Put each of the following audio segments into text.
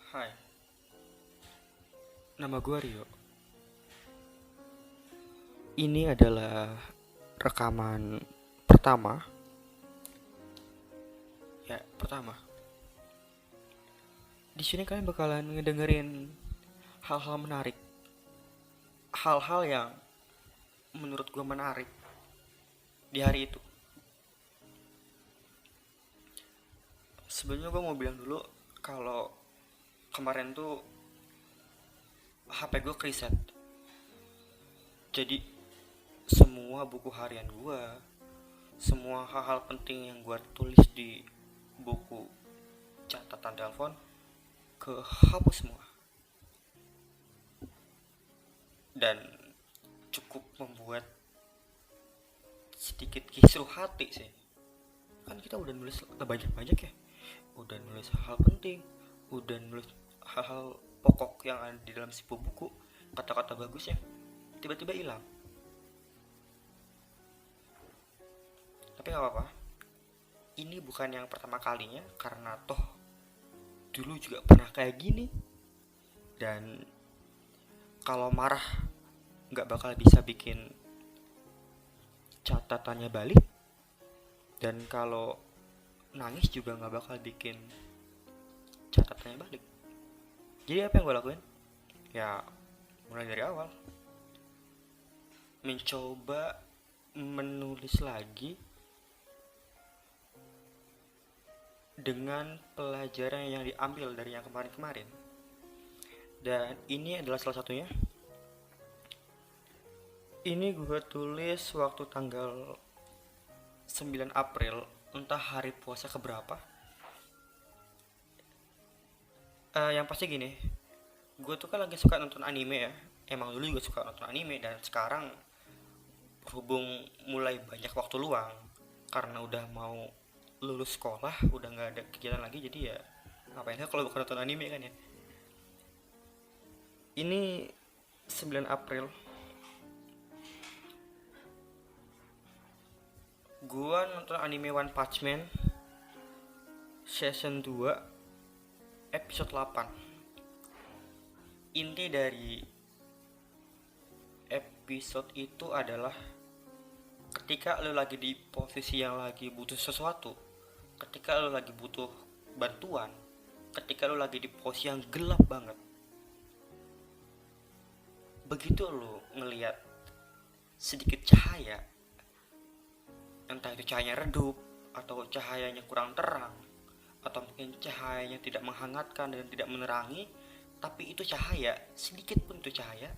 Hai, nama gue Rio. Ini adalah rekaman pertama. Ya, pertama. Di sini kalian bakalan ngedengerin hal-hal menarik, hal-hal yang menurut gue menarik di hari itu. Sebelumnya gue mau bilang dulu kalau kemarin tuh HP gue kereset. Jadi semua buku harian gue, semua hal-hal penting yang gue tulis di buku catatan telepon kehapus semua. Dan cukup membuat sedikit kisruh hati sih. Kan kita udah nulis banyak-banyak ya, udah nulis hal penting, udah nulis hal-hal pokok yang ada di dalam sebuah buku, kata-kata bagusnya tiba-tiba hilang. Tapi nggak apa-apa, ini bukan yang pertama kalinya, karena toh dulu juga pernah kayak gini. Dan kalau marah nggak bakal bisa bikin catatannya balik, dan kalau nangis juga nggak bakal bikin catatannya balik. Jadi apa yang gue lakuin? Ya mulai dari awal, mencoba menulis lagi dengan pelajaran yang diambil dari yang kemarin-kemarin. Dan ini adalah salah satunya. Ini gue tulis waktu tanggal 9 April, entah hari puasa keberapa. Yang pasti gini, gue tuh kan lagi suka nonton anime ya. Emang dulu juga suka nonton anime, dan sekarang berhubung mulai banyak waktu luang karena udah mau lulus sekolah, udah nggak ada kegiatan lagi, jadi ya ngapain kalau bukan nonton anime kan ya. Ini 9 April, gua nonton anime One Punch Man season 2 episode 8. Inti dari episode itu adalah ketika lo lagi di posisi yang lagi butuh sesuatu, ketika lo lagi butuh bantuan, ketika lo lagi di posisi yang gelap banget, begitu lo ngelihat sedikit cahaya, entah itu cahayanya redup atau cahayanya kurang terang, atau mungkin cahayanya tidak menghangatkan dan tidak menerangi, tapi itu cahaya, sedikit pun itu cahaya,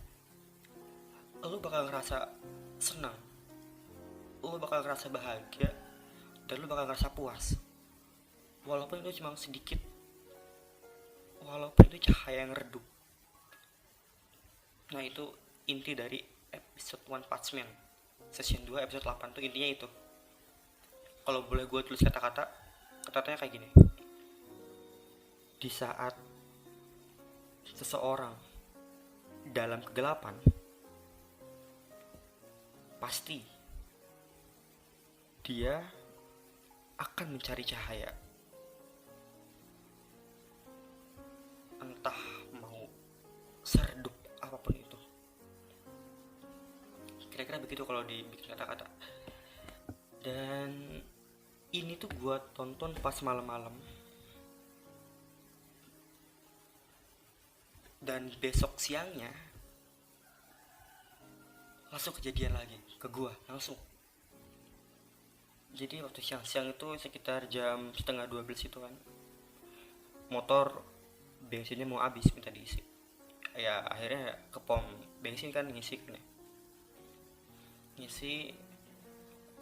lo bakal ngerasa senang, lo bakal ngerasa bahagia, dan lo bakal ngerasa puas. Walaupun itu cuma sedikit, walaupun itu cahaya yang redup. Nah, itu inti dari episode One Punch Man season 2 episode 8 tuh, intinya itu. Kalau boleh gue tulis kata-kata, kata-katanya kayak gini. Di saat seseorang dalam kegelapan, pasti dia akan mencari cahaya. Entah mau seredup apapun itu. Kira-kira begitu kalau dibikin kata-kata. Dan ini tuh gue tonton pas malam-malam, dan besok siangnya langsung kejadian lagi ke gue langsung. Jadi waktu siang-siang itu sekitar jam setengah 12 itu kan, motor bensinnya mau habis, minta diisi. Ya akhirnya ke pom bensin kan, ngisi kan ya. Ngisi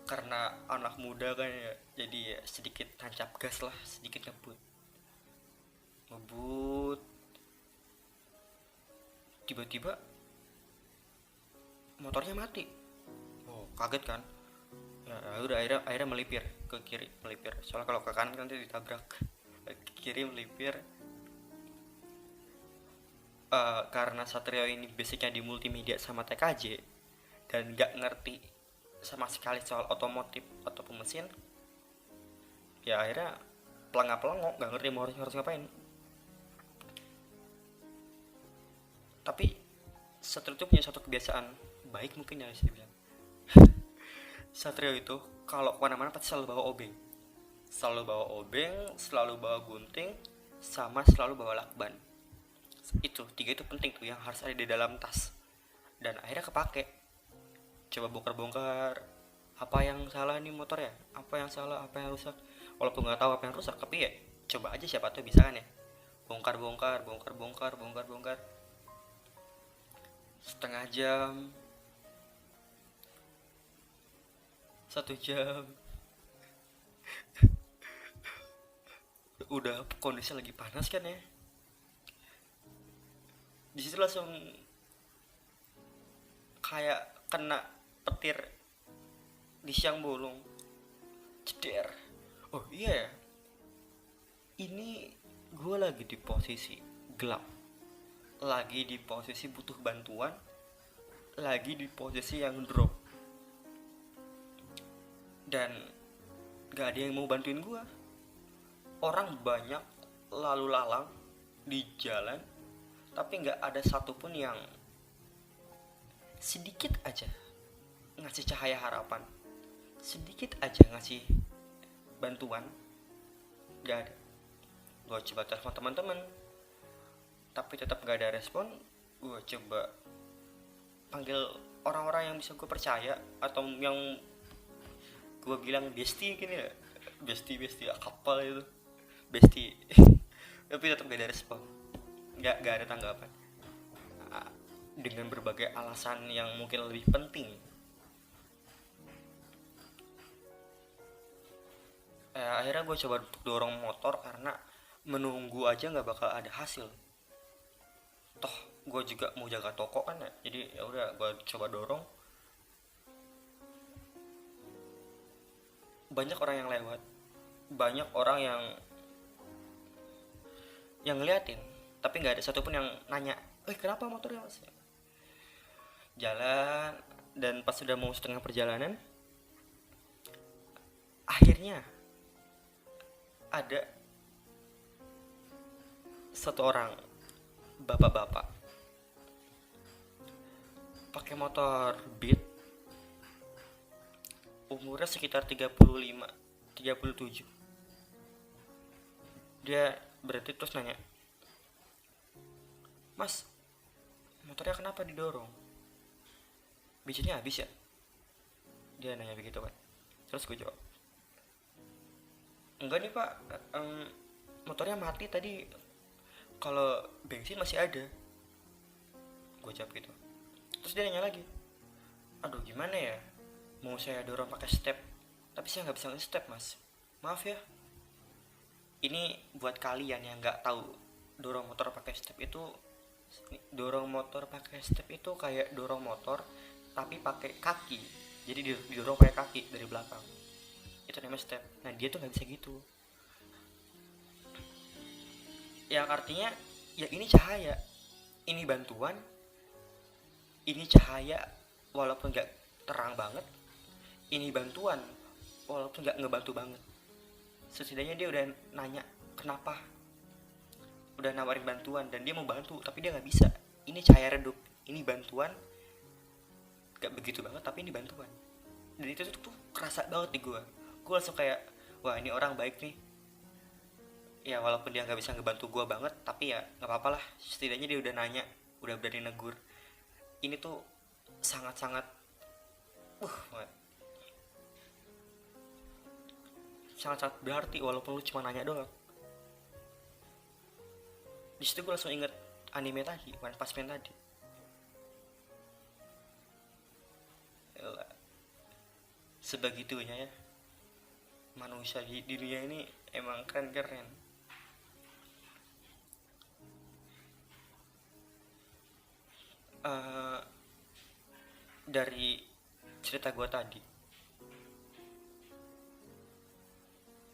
karena anak muda kan ya, jadi ya sedikit tancap gas lah, sedikit ngebut. Ngebut, tiba-tiba motornya mati. Oh, kaget kan. Ya udah, akhirnya melipir ke kiri, melipir. Soalnya kalau ke kanan kan nanti ditabrak. Ke kiri melipir. Karena Satrio ini basicnya di multimedia sama TKJ dan nggak ngerti sama sekali soal otomotif ataupun mesin, ya akhirnya pelangap pelongok, nggak ngerti mau harus ngapain. Tapi Satrio itu punya satu kebiasaan baik mungkin ya saya bilang. Satrio itu kalau kemana-mana pasti selalu bawa obeng, selalu bawa gunting, sama selalu bawa lakban. Itu tiga itu penting tuh yang harus ada di dalam tas. Dan akhirnya kepake. Coba bongkar-bongkar, apa yang salah nih motor ya, apa yang salah, apa yang rusak. Walaupun nggak tahu apa yang rusak, tapi ya coba aja, siapa tuh bisa kan ya. Bongkar, setengah jam, 1 jam, udah kondisi lagi panas kan ya. Di situ langsung kayak kena petir di siang bolong, ceder. Oh iya ya, ini gue lagi di posisi gelap, lagi di posisi butuh bantuan, lagi di posisi yang drop, dan gak ada yang mau bantuin gue. Orang banyak lalu lalang di jalan, tapi gak ada satupun yang sedikit aja ngasih cahaya harapan, sedikit aja ngasih bantuan. Gak ada. Gue coba telepon teman-teman, tapi tetap gak ada respon. Gue coba panggil orang-orang yang bisa gue percaya, atau yang gue bilang bestie gini ya, bestie kapal itu, bestie. Tapi tetap gak ada respon, gak ada tanggapan, dengan berbagai alasan yang mungkin lebih penting. Akhirnya gue coba untuk dorong motor, karena menunggu aja nggak bakal ada hasil. Toh gue juga mau jaga toko kan ya, jadi ya udah gue coba dorong. Banyak orang yang lewat, banyak orang yang ngeliatin, tapi nggak ada satupun yang nanya, kenapa motornya mas? Jalan, dan pas sudah mau setengah perjalanan, akhirnya ada satu orang bapak-bapak pakai motor Beat, umurnya sekitar 35-37. Dia berhenti terus nanya, mas, motornya kenapa didorong, bensinnya habis ya? Dia nanya begitu kan. Terus gue jawab, enggak nih pak, motornya mati tadi, kalau bensin masih ada. Gue jawab gitu. Terus dia nanya lagi, aduh gimana ya, mau saya dorong pakai step, tapi saya nggak bisa nge-step mas, maaf ya. Ini buat kalian yang nggak tahu, dorong motor pakai step itu kayak dorong motor tapi pakai kaki. Jadi didorong pakai kaki dari belakang, itu namanya step. Nah dia tuh nggak bisa gitu, yang artinya ya ini cahaya, ini bantuan, ini cahaya walaupun nggak terang banget, ini bantuan walaupun nggak ngebantu banget. Setidaknya dia udah nanya kenapa, udah nawarin bantuan, dan dia mau bantu tapi dia nggak bisa. Ini cahaya redup, ini bantuan nggak begitu banget tapi ini bantuan. Dan itu tuh kerasa banget di gue langsung kayak, wah ini orang baik nih. Ya walaupun dia nggak bisa ngebantu gue banget, tapi ya nggak apa-apa lah, setidaknya dia udah nanya, udah berani negur. Ini tuh sangat-sangat sangat-sangat berarti, walaupun lu cuma nanya doang. Di situ gue langsung inget anime tadi, One Punch Man tadi. Yalah, sebegitunya ya manusia di dunia ini emang keren-keren. Dari cerita gue tadi,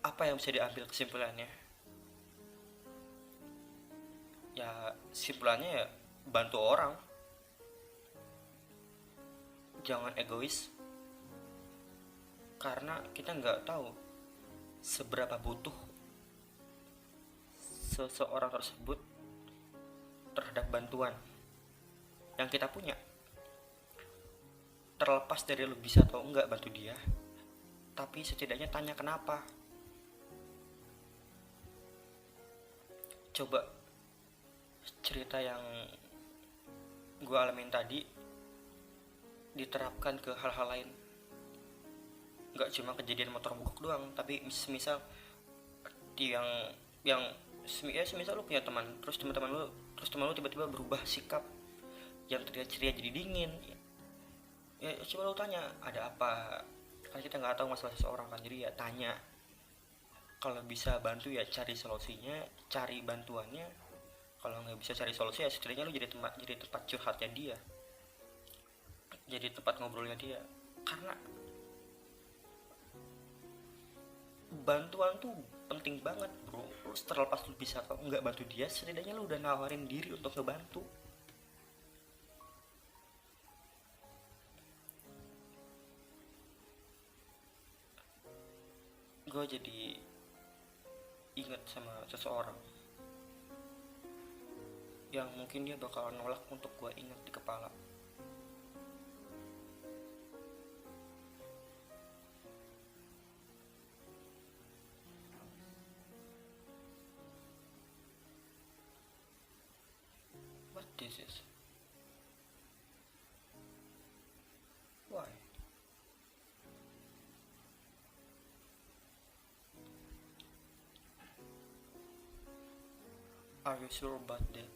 apa yang bisa diambil kesimpulannya? Ya kesimpulannya ya bantu orang, jangan egois, karena kita nggak tahu seberapa butuh seseorang tersebut terhadap bantuan. yang kita punya. Terlepas dari lu bisa atau enggak bantu dia, tapi setidaknya tanya kenapa. Coba cerita yang gue alamin tadi diterapkan ke hal-hal lain, nggak cuma kejadian motor mogok doang, tapi semisal yang yang semisal lu punya teman, terus teman lu tiba-tiba berubah sikap, yang terlihat ceria jadi dingin. Ya coba lu tanya ada apa, kan kita nggak tahu masalah seseorang kan, jadi ya tanya. Kalau bisa bantu ya cari solusinya, cari bantuannya. Kalau nggak bisa cari solusi ya setidaknya lu jadi tempat curhatnya dia, jadi tempat ngobrolnya dia. Karena bantuan tuh penting banget bro. Lu terlepas lu bisa atau nggak bantu dia, setidaknya lu udah nawarin diri untuk ngebantu. Gue jadi ingat sama seseorang yang mungkin dia bakal nolak untuk gue ingat di kepala. What this is? Why? Are you sure about that?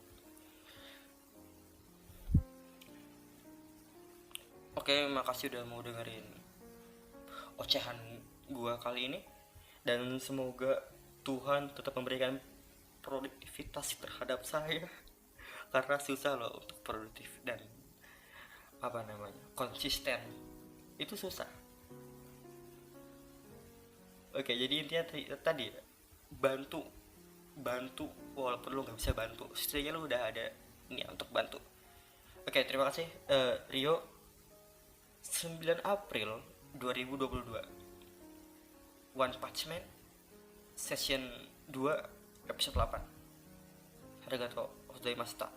Oke, makasih udah mau dengerin ocehan gua kali ini, dan semoga Tuhan tetap memberikan produktivitas terhadap saya karena susah loh untuk produktif dan konsisten, itu susah. Oke, jadi intinya tadi bantu bantu walaupun lu nggak bisa bantu, setidaknya lu udah ada niat untuk bantu. Oke, terima kasih Rio. 9 April 2022, One Punch Man Session 2 episode 8. Arigatou gozaimashita.